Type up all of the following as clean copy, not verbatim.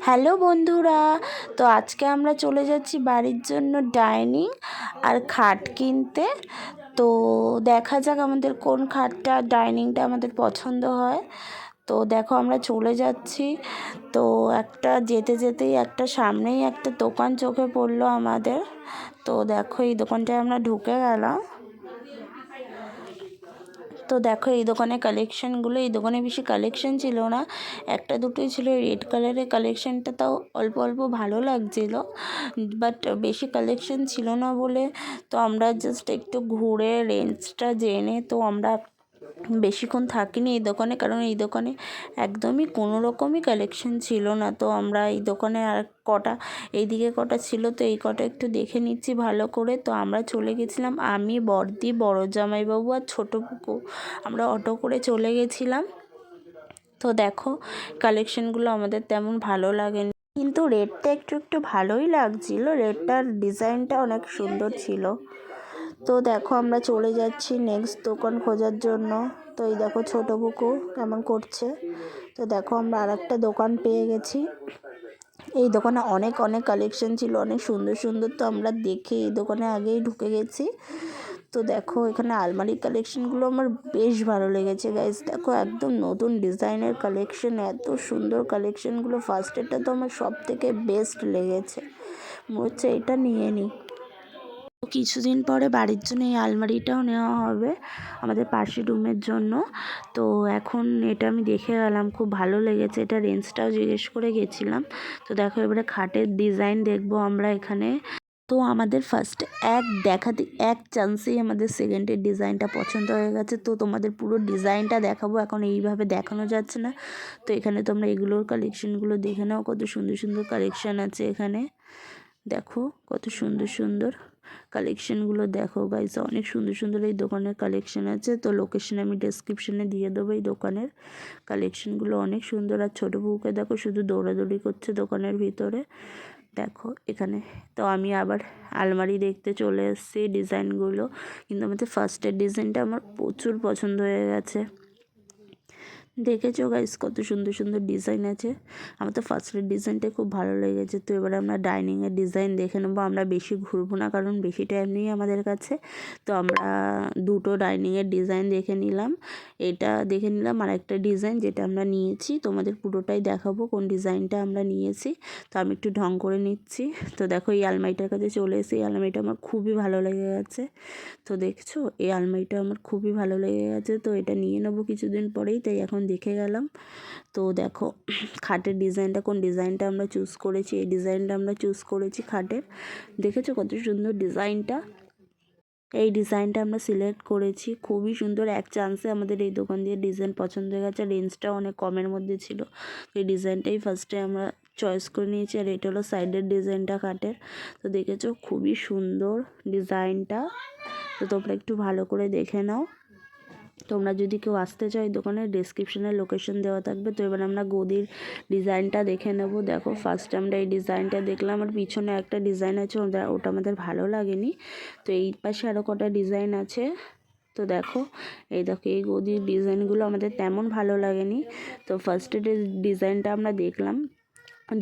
Hello বন্ধুরা, তো আজকে আমরা চলে যাচ্ছি বাড়ির জন্য ডাইনিং আর খাট কিনতে। তো দেখা যাক আমাদের কোন খাটটা ডাইনিংটা আমাদের পছন্দ হয়। তো দেখো আমরা চলে যাচ্ছি। তো একটা যেতে যেতেই একটা সামনেই একটা দোকান চোখে পড়লো আমাদের। তো দেখো এই দোকানটায় আমরা ঢুকে গেলাম। তো দেখো এই দোকানে কালেকশানগুলো, এই দোকানে বেশি কালেকশান ছিল না, একটা দুটোই ছিল রেড কালারের কালেকশানটা, তাও অল্প অল্প ভালো লাগছিলো, বাট বেশি কালেকশান ছিল না বলে তো আমরা জাস্ট একটু ঘুরে রেঞ্জটা জেনে তো আমরা বেশিক্ষণ থাকিনি এই দোকানে, কারণ এই দোকানে একদমই কোনো রকমই কালেকশন ছিল না। তো আমরা এই দোকানে আর কটা এইদিকে কটা ছিল, তো এই কটা একটু দেখে নিচ্ছি ভালো করে। তো আমরা চলে গেছিলাম, আমি, বড়দি, বড় জামাইবাবু আর ছোটো পুকু, আমরা অটো করে চলে গেছিলাম। তো দেখো কালেকশনগুলো আমাদের তেমন ভালো লাগেনি, কিন্তু রেটটা একটু একটু ভালোই লাগছিল, রেটটার ডিজাইনটা অনেক সুন্দর ছিল। তো দেখো আমরা চলে যাচ্ছি নেক্সট দোকান খোঁজার জন্য। তো এই দেখো ছোটো বুকু কেমন করছে। তো দেখো আমরা আর একটা দোকান পেয়ে গেছি। এই দোকানে অনেক অনেক কালেকশন ছিল, অনেক সুন্দর সুন্দর। তো আমরা দেখে এই দোকানে আগেই ঢুকে গেছি। তো দেখো এখানে আলমারির কালেকশনগুলো আমার বেশ ভালো লেগেছে গাইজ। দেখো একদম নতুন ডিজাইনের কালেকশন, এত সুন্দর কালেকশনগুলো। ফার্স্টেরটা তো আমার সব থেকে বেস্ট লেগেছে, মনে হচ্ছে এটা নিয়ে নিই। কিছুদিন পরে বাড়ির জন্য এই আলমারিটাও নেওয়া হবে আমাদের পাশের রুমের জন্য। তো এখন এটা আমি দেখে গেলাম, খুব ভালো লেগেছে, এটা রেঞ্জটাও জিজ্ঞেস করে গেছিলাম। তো দেখো এবারে খাটের ডিজাইন দেখবো আমরা এখানে। তো আমাদের ফার্স্ট দেখাতে এক চান্সেই আমাদের সেকেন্ডের ডিজাইনটা পছন্দ হয়ে গেছে। তো তোমাদের পুরো ডিজাইনটা দেখাবো, এখন এইভাবে দেখানো যাচ্ছে না। তো এখানে তোমরা এগুলোর কালেকশনগুলো দেখে নাও, কত সুন্দর সুন্দর কালেকশান আছে এখানে। দেখো কত সুন্দর সুন্দর কালেকশানগুলো দেখো গাইস, অনেক সুন্দর সুন্দর এই দোকানের কালেকশান আছে। তো লোকেশন আমি ডেসক্রিপশানে দিয়ে দেবো। এই দোকানের কালেকশানগুলো অনেক সুন্দর। আর ছোটো বউকে দেখো শুধু দৌড়াদৌড়ি করছে দোকানের ভিতরে, দেখো এখানে। তো আমি আবার আলমারি দেখতে চলে এসেছি ডিজাইনগুলো, কিন্তু আমাদের ফার্স্টের ডিজাইনটা আমার প্রচুর পছন্দ হয়ে গেছে। দেখেছো গাইস কত সুন্দর সুন্দর ডিজাইন আছে, আমার তো ফার্স্টের ডিজাইনটা খুব ভালো লেগেছে। তো এবার আমরা ডাইনিংয়ের ডিজাইন দেখে নেবো, আমরা বেশি ঘুরবো না কারণ বেশি টাইম নেই আমাদের কাছে। তো আমরা দুটো ডাইনিংয়ের ডিজাইন দেখে নিলাম, এটা দেখে নিলাম আর একটা ডিজাইন যেটা আমরা নিয়েছি, তোমাদের পুরোটাই দেখাবো কোন ডিজাইনটা আমরা নিয়েছি। তো আমি একটু ঢং করে নিচ্ছি। তো দেখো এই আলমারিটার কাছে চলে এসে, এই আলমারিটা আমার খুবই ভালো লেগে গেছে। তো দেখছো এই আলমারিটা আমার খুবই ভালো লেগে গেছে। তো এটা নিয়ে নেবো কিছুদিন পরেই, তাই এখন দেখে গেলাম। তো দেখো খাটের ডিজাইনটা, কোন ডিজাইনটা আমরা চুজ করেছি, এই ডিজাইনটা আমরা চুজ করেছি খাটের। দেখেছো কত সুন্দর ডিজাইনটা, এই ডিজাইনটা আমরা সিলেক্ট করেছি, খুবই সুন্দর। এক চান্সে আমাদের এই দোকান দিয়ে ডিজাইন পছন্দ হয়ে গেছে, রেঞ্জটাও অনেক কমের মধ্যে ছিল। এই ডিজাইনটাই ফার্স্টে আমরা চয়েস করে নিয়েছি। আর এটা হলো সাইডের ডিজাইনটা খাটের। তো দেখেছো খুবই সুন্দর ডিজাইনটা। তো তোমরা একটু ভালো করে দেখে নাও। তোমরা যদি কেউ আসতে চাও এই দোকানের ডেসক্রিপশানে লোকেশন দেওয়া থাকবে। তো এবার আমরা গদির ডিজাইনটা দেখে নেব। দেখো ফার্স্ট আমরা এই ডিজাইনটা দেখলাম, আর পিছনে একটা ডিজাইন আছে, ওটা আমাদের ভালো লাগেনি। তো এই পাশে আরও কটা ডিজাইন আছে। তো দেখো এই গদির ডিজাইনগুলো আমাদের তেমন ভালো লাগেনি। তো ফার্স্টে ডিজাইনটা আমরা দেখলাম,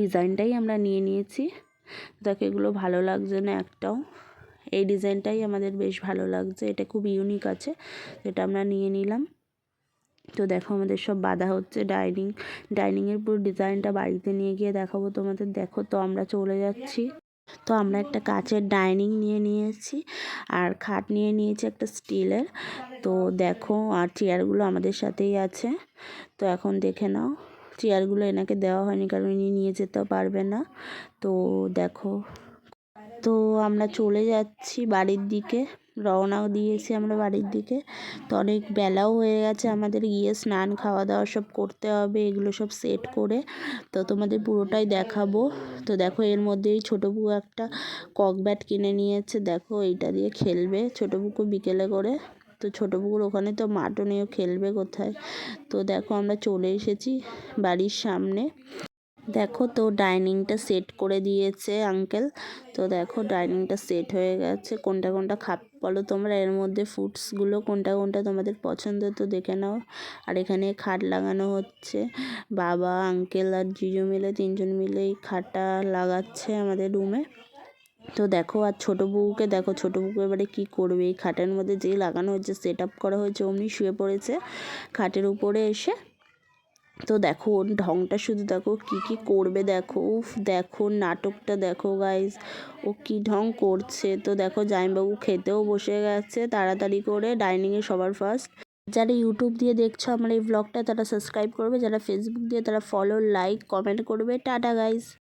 ডিজাইনটাই আমরা নিয়ে নিয়েছি। দেখো এগুলো ভালো লাগছে না একটাও, এই ডিজাইনটাই আমাদের বেশ ভালো লাগছে, এটা খুব ইউনিক আছে, এটা আমরা নিয়ে নিলাম। তো দেখো আমাদের সব বাঁধা হচ্ছে, ডাইনিংয়ের পুরো ডিজাইনটা বাড়িতে নিয়ে গিয়ে দেখাবো তোমাদের। দেখো তো আমরা চলে যাচ্ছি। তো আমরা একটা কাচের ডাইনিং নিয়ে নিয়েছি, আর খাট নিয়ে নিয়েছি একটা স্টিলের। তো দেখো আর চেয়ারগুলো আমাদের সাথেই আছে। তো এখন দেখে নাও, চেয়ারগুলো এনাকে দেওয়া হয়নি কারণ ইনি নিয়ে যেতেও পারবে না। তো দেখো, তো আমরা চলে যাচ্ছি বাড়ির দিকে, রওনাও দিয়েছি আমরা বাড়ির দিকে। তো অনেক বেলাও হয়ে গেছে, আমাদের গিয়ে স্নান খাওয়া দাওয়া সব করতে হবে, এগুলো সব সেট করে তো তোমাদের পুরোটাই দেখাবো। তো দেখো এর মধ্যেই ছোটো বউ একটা কক ব্যাট কিনে নিয়েছে, দেখো এইটা দিয়ে খেলবে ছোটো বুকু বিকেলে করে। তো ছোটো পুকুর ওখানে তো মাঠও নেই, খেলবে কোথায়। তো দেখো আমরা চলে এসেছি বাড়ির সামনে। দেখো তো ডাইনিংটা সেট করে দিয়েছে আঙ্কেল। তো দেখো ডাইনিংটা সেট হয়ে গেছে, কোনটা কোনটা বলো তোমরা এর মধ্যে ফুডসগুলো কোনটা কোনটা তোমাদের পছন্দ, তো দেখে নাও। আর এখানে খাট লাগানো হচ্ছে, বাবা আঙ্কেল আর জিজু মিলে 3জন মিলে এই খাটটা লাগাচ্ছে আমাদের রুমে। তো দেখো, আর ছোটো বউকে দেখো, ছোটো বউকে এবারে কী করবে, এই খাটের মধ্যে যে লাগানো হয়েছে, সেট আপ করা হয়েছে, অমনি শুয়ে পড়েছে খাটের উপরে এসে। তো দেখো ওর ঢংটা শুধু দেখো, কি কি করবে দেখো, উফ দেখো নাটকটা দেখো গাইজ, ও কি ঢং করছে। তো দেখো জামাইবাবু খেতেও বসে গেছে তাড়াতাড়ি করে ডাইনিংয়ে সবার ফার্স্ট। যারা ইউটিউব দিয়ে দেখছো আমার এই ব্লগটা, তারা সাবস্ক্রাইব করবে, যারা ফেসবুক দিয়ে তারা ফলো, লাইক, কমেন্ট করবে। Tata guys.